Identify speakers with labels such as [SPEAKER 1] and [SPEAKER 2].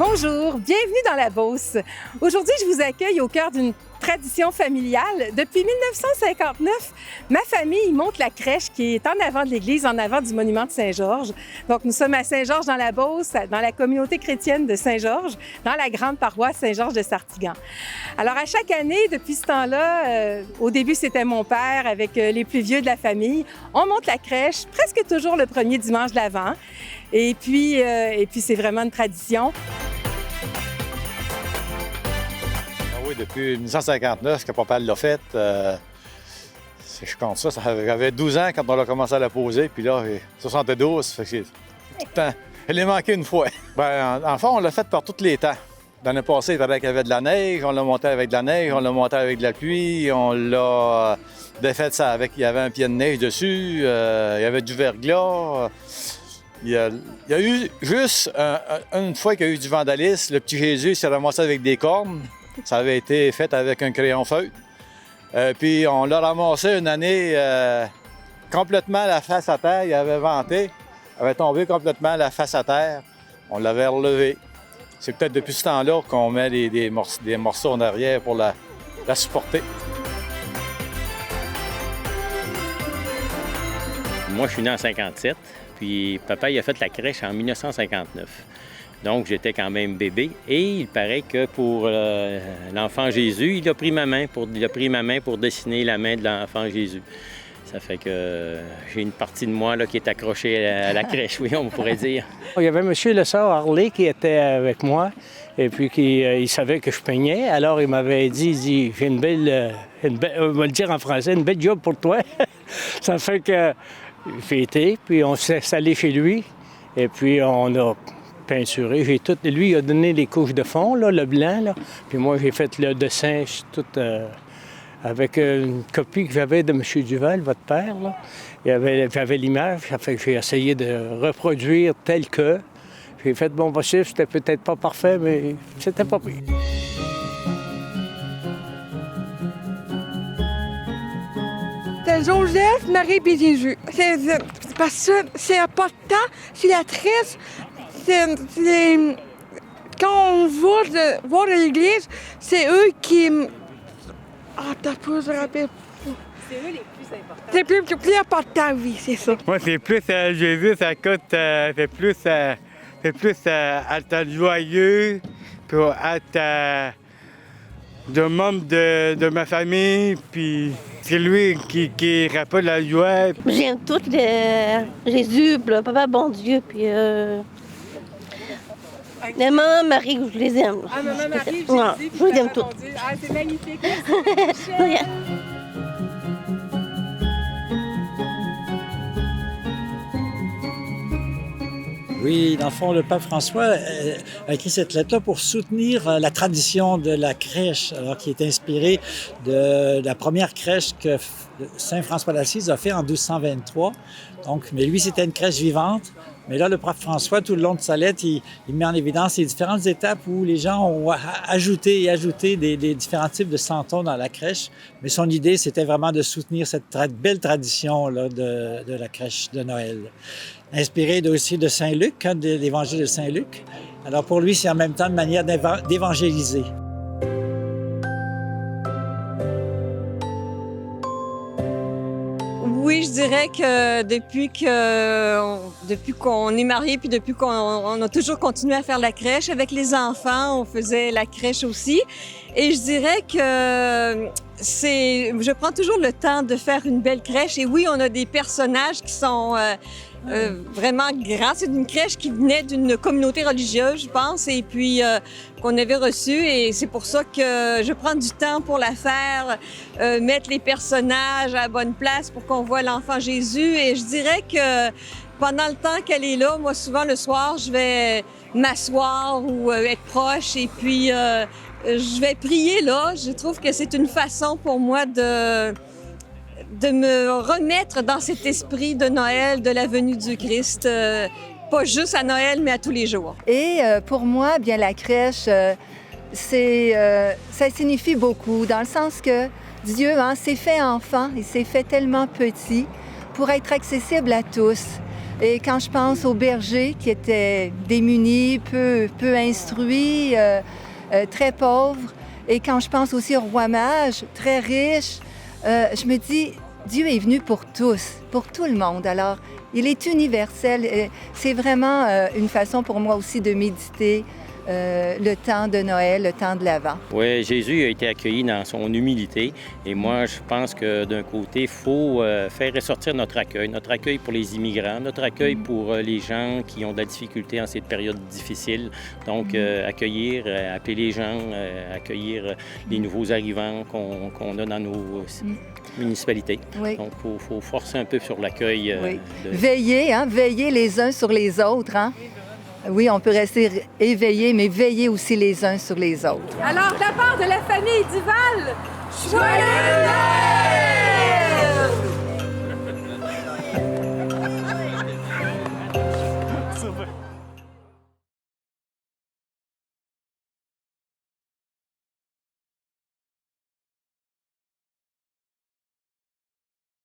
[SPEAKER 1] Bonjour, bienvenue dans la Beauce. Aujourd'hui, je vous accueille au cœur d'une tradition familiale. Depuis 1959, ma famille monte la crèche qui est en avant de l'église, en avant du monument de Saint-Georges. Donc, nous sommes à Saint-Georges dans la Beauce, dans la communauté chrétienne de Saint-Georges, dans la grande paroisse Saint-Georges de Sartigan. Alors, à chaque année, depuis ce temps-là, au début, c'était mon père avec les plus vieux de la famille. On monte la crèche presque toujours le premier dimanche de l'Avent. Et puis c'est vraiment une tradition.
[SPEAKER 2] Oui, depuis 1959 que papa l'a fait. Je compte ça, j'avais 12 ans quand on a commencé à la poser, puis là, 72, ça fait que c'est tout le temps. Elle est manquée une fois. Bien, en fond, on l'a fait par tous les temps. L'année passée, il fallait qu'il y avait de la neige, on l'a monté avec de la neige, on l'a monté avec de la pluie, on l'a défait ça avec, il y avait un pied de neige dessus, il y avait du verglas. Il y a eu juste une fois qu'il y a eu du vandalisme, le petit Jésus s'est ramassé avec des cornes. Ça avait été fait avec un crayon feutre. Puis on l'a ramassé une année complètement la face à terre. Il avait venté, il avait tombé complètement la face à terre. On l'avait relevé. C'est peut-être depuis ce temps-là qu'on met des morceaux en arrière pour la supporter.
[SPEAKER 3] Moi, je suis né en 1957, puis papa il a fait la crèche en 1959. Donc, j'étais quand même bébé. Et il paraît que pour l'enfant Jésus, il a pris ma main pour dessiner la main de l'enfant Jésus. Ça fait que j'ai une partie de moi là, qui est accrochée à la crèche, oui, on pourrait dire.
[SPEAKER 4] Il y avait M. Lessard Harley qui était avec moi et puis il savait que je peignais. Alors, il m'avait dit, j'ai une belle, on va le dire en français, une belle job pour toi. Ça fait que j'ai été, puis on s'est installé chez lui et puis on a peinturé. Lui, il a donné les couches de fond, là, le blanc, là. Puis moi, j'ai fait le dessin tout avec une copie que j'avais de M. Duval, votre père, là. J'avais l'image, ça fait que j'ai essayé de reproduire tel que. J'ai fait mon possible, c'était peut-être pas parfait, mais c'était pas pire.
[SPEAKER 5] C'est Joseph, Marie et Jésus. Parce que c'est important, c'est la tresse. Quand on va voir l'église, c'est eux qui... Ah, t'as pas, je rappelle.
[SPEAKER 1] C'est eux les plus importants.
[SPEAKER 5] C'est plus important, oui, c'est ça.
[SPEAKER 6] Moi, c'est plus Jésus, ça coûte... c'est plus être joyeux, pour être de membre de ma famille, puis c'est lui qui rapporte la joie.
[SPEAKER 7] J'aime tout Jésus, le Papa bon Dieu, puis maman, Marie, je les aime.
[SPEAKER 1] Ah, maman Marie, Jésus,
[SPEAKER 7] non, je les aime toutes.
[SPEAKER 1] Ah, c'est magnifique.
[SPEAKER 8] Oui, dans le fond, le pape François a écrit cette lettre-là pour soutenir la tradition de la crèche, alors qui est inspirée de la première crèche que Saint François d'Assise a fait en 1223. Donc, mais lui, c'était une crèche vivante. Mais là, le pape François, tout le long de sa lettre, il met en évidence les différentes étapes où les gens ont ajouté des différents types de santons dans la crèche. Mais son idée, c'était vraiment de soutenir cette belle tradition là, de la crèche de Noël. Inspiré aussi de Saint Luc, de l'évangile de Saint Luc. Alors pour lui, c'est en même temps une manière d'évangéliser.
[SPEAKER 9] Oui, je dirais que depuis qu'on est mariés, puis depuis qu'on a toujours continué à faire la crèche avec les enfants, on faisait la crèche aussi. Et je dirais que je prends toujours le temps de faire une belle crèche. Et oui, on a des personnages qui sont vraiment grands. C'est une crèche qui venait d'une communauté religieuse, je pense, et puis qu'on avait reçue. Et c'est pour ça que je prends du temps pour la faire, mettre les personnages à la bonne place pour qu'on voit l'enfant Jésus. Et je dirais que pendant le temps qu'elle est là, moi, souvent le soir, je vais m'asseoir ou être proche et puis je vais prier là. Je trouve que c'est une façon pour moi de me remettre dans cet esprit de Noël, de la venue du Christ, pas juste à Noël, mais à tous les jours.
[SPEAKER 10] Et pour moi, bien la crèche, ça signifie beaucoup, dans le sens que Dieu s'est fait enfant, il s'est fait tellement petit pour être accessible à tous. Et quand je pense aux bergers qui étaient démunis, peu instruits, très pauvres, et quand je pense aussi au roi mage, très riche, je me dis, Dieu est venu pour tous, pour tout le monde. Alors, il est universel. C'est vraiment une façon pour moi aussi de méditer le temps de Noël, le temps de l'Avent.
[SPEAKER 3] Oui, Jésus a été accueilli dans son humilité. Et moi, je pense que d'un côté, il faut faire ressortir notre accueil pour les immigrants, notre accueil pour les gens qui ont de la difficulté en cette période difficile. Donc, accueillir, appeler les gens, accueillir les nouveaux arrivants qu'on a dans nos municipalités.
[SPEAKER 10] Oui.
[SPEAKER 3] Donc, il faut forcer un peu sur l'accueil.
[SPEAKER 10] Oui. Veiller les uns sur les autres. Hein? Oui, on peut rester éveillés, mais veiller aussi les uns sur les autres.
[SPEAKER 1] Alors, de la part de la famille Duval, joyeux Noël!